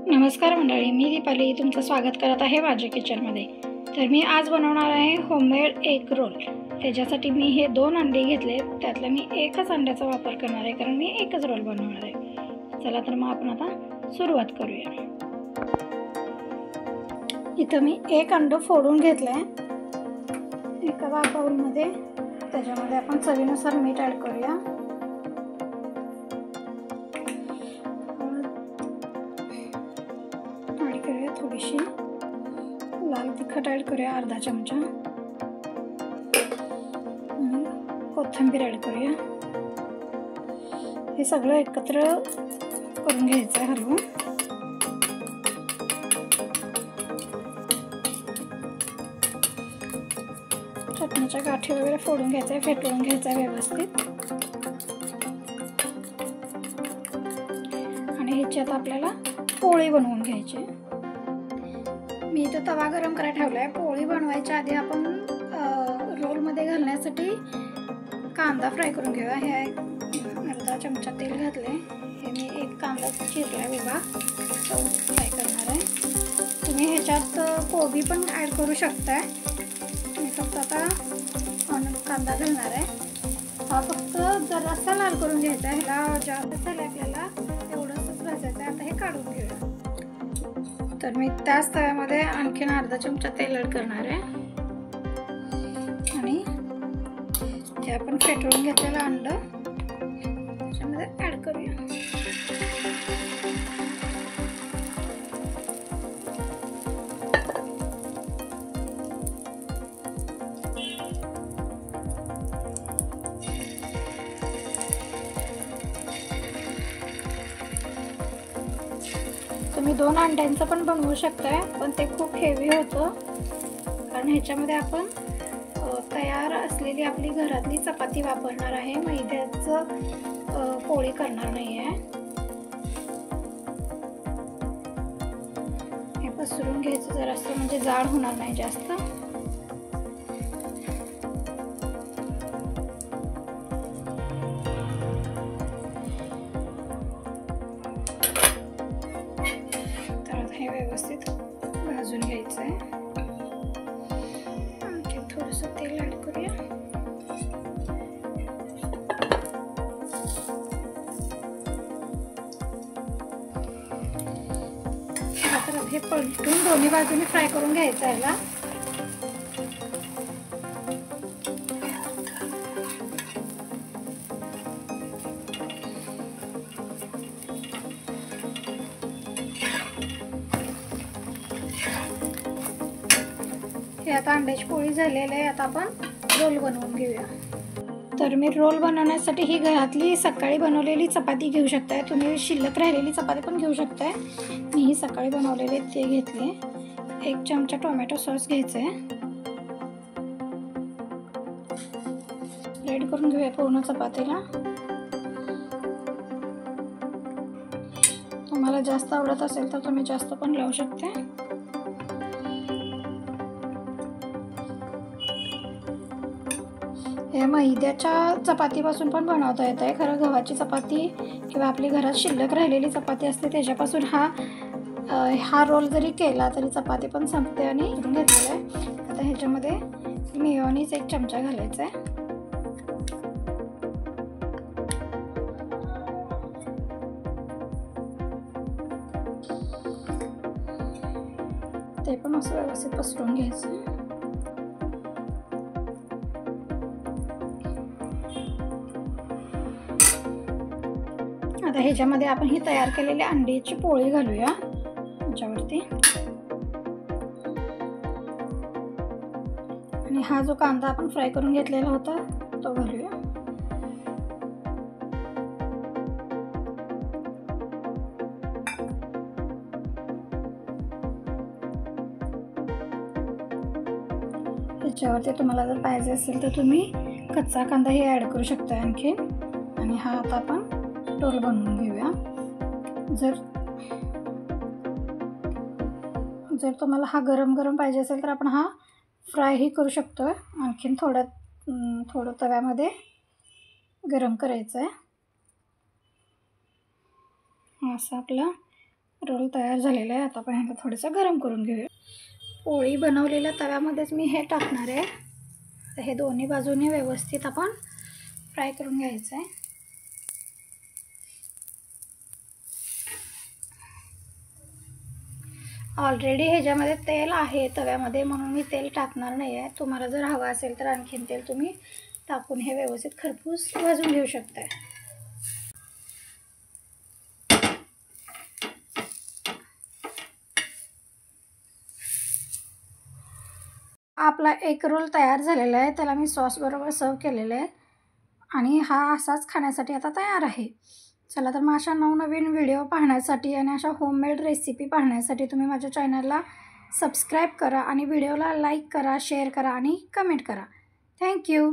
नमस्कार मंडळी, मी दीपाली तुमचं स्वागत करत आहे माझ्या किचनमध्ये। तर मी आज बनवणार आहे होममेड एग रोल। त्याच्यासाठी मी हे 2 अंडे घेतले, त्यातला मी एकच अंड्याचा वापर करणार आहे कारण मी एकच रोल बनवणार आहे। चला तर मग आपण आता सुरुवात करूया। इथं मी एक अंड फोडून घेतलंय एका बाउलमध्ये। त्याच्यामध्ये आपण चवीनुसार मीठ ॲड करूया। थोडीशी लाल तिखट ॲड करूया, अर्धा चमचा कोथिंबीर ॲड करूया। हे सगळं एकत्र करून घ्यायचं आहे हलवून। चटणीच्या गाठी वगैरे फोडून घ्यायचं आहे, फेटून घ्यायचं आहे व्यवस्थित। आणि ह्याची आता आपल्याला पोळी बनवून घ्यायची। मी इथं तवा गरम करायला ठेवला आहे। पोळी बनवायच्या आधी आपण रोलमध्ये घालण्यासाठी कांदा फ्राय करून घेऊया। हे अर्धा चमचा तेल घातले। हे मी एक कांदा चिरला उभा, तो फ्राय करणार आहे। तुम्ही ह्याच्यात कोबी पण ॲड करू शकताय। मी फक्त आता कांदा घालणार आहे। हा फक्त जरासा लाल करून घ्यायचा आहे। ह्याला जास्त झाले आपल्याला एवढंच भाजायचं आहे। आता हे काढून घेऊया। तर मी त्याच तव्यामध्ये आणखीन अर्धा चमचा तेल ॲड करणार आहे आणि ते आपण फेटवून घेतलेलं अंड त्याच्यामध्ये ॲड करूया। तुम्ही 2 अंड्यांचं पण बनवू शकताय, पण ते खूप हेवी होतं कारण ह्याच्यामध्ये आपण तयार असलेली आपली घरातली चपाती वापरणार आहे। मैद्याचं पोळी करणार नाही आहे। हे पसरून घ्यायचं जरासं, म्हणजे जाड होणार नाही जास्त। हे व्यवस्थित भाजून घ्यायचं आहे। आणखी थोडंसं तेल ॲड करूया। आता हे पलटून दोन्ही बाजूने फ्राय करून घ्यायचं आहे याला। हे आता अंड्याची पोळी झालेली आहे। आता आपण रोल बनवून घेऊया। तर मी रोल बनवण्यासाठी ही घरातली सकाळी बनवलेली चपाती घेऊ शकताय। तुम्ही शिल्लक राहिलेली चपाती पण घेऊ शकताय। मी ही सकाळी बनवलेली ते घेतली। 1 चमचा टोमॅटो सॉस घ्यायचा आहे। स्प्रेड करून घेऊया पूर्ण चपातीला। तुम्हाला जास्त आवडत असेल तर तुम्ही जास्त पण लावू शकता। हे मैद्याच्या चपातीपासून पण बनवता येत आहे। खरं गव्हाची चपाती किंवा आपली घरात शिल्लक राहिलेली चपाती असते त्याच्यापासून हा रोल जरी केला तरी चपाती पण संपते। आणि घेतलेला आहे आता ह्याच्यामध्ये मेयोनीज 1 चमचा घालायचा आहे। ते पण असं व्यवस्थित पसरून घ्यायचं आहे। आता ह्याच्यामध्ये आपण ही तयार केलेली अंड्याची पोळी घालूया ह्याच्यावरती। आणि हा जो कांदा आपण फ्राय करून घेतलेला होता तो घालूया। ह्याच्यावरती तुम्हाला जर पाहिजे असेल तर तुम्ही कच्चा कांदाही ॲड करू शकता आणखी। आणि हा आता आपण रोल बनवून घेऊया। जर तुम्हाला हा गरम गरम पाहिजे असेल तर आपण हा फ्रायही करू शकतो। आणखीन थोडं तव्यामध्ये गरम करायचं आहे। असं आपला रोल तयार झालेला आहे. आता आपण ह्याला थोडंसं गरम करून घेऊया. पोळी बनवलेल्या तव्यामध्येच मी हे टाकणार आहे. तर हे दोन्ही बाजूने व्यवस्थित आपण फ्राय करून घ्यायचं आहे. ऑलरेडी ह्याच्यामध्ये तेल आहे तव्यामध्ये, म्हणून मी तेल टाकणार नाही आहे. तुम्हाला जर हवं असेल तर आणखीन तेल तुम्ही टाकून हे व्यवस्थित खरपूस भाजून घेऊ शकताय. आपला एक रोल तयार झालेला आहे. त्याला मी सॉसबरोबर सर्व केलेलं आहे आणि हा असाच खाण्यासाठी आता तयार आहे. चला तर मग अशा नवनवीन व्हिडिओ पाहण्यासाठी आणि अशा होममेड रेसिपी पाहण्यासाठी तुम्ही माझ्या चॅनलला सबस्क्राईब करा आणि व्हिडिओला लाईक करा, शेअर करा आणि कमेंट करा. थँक्यू.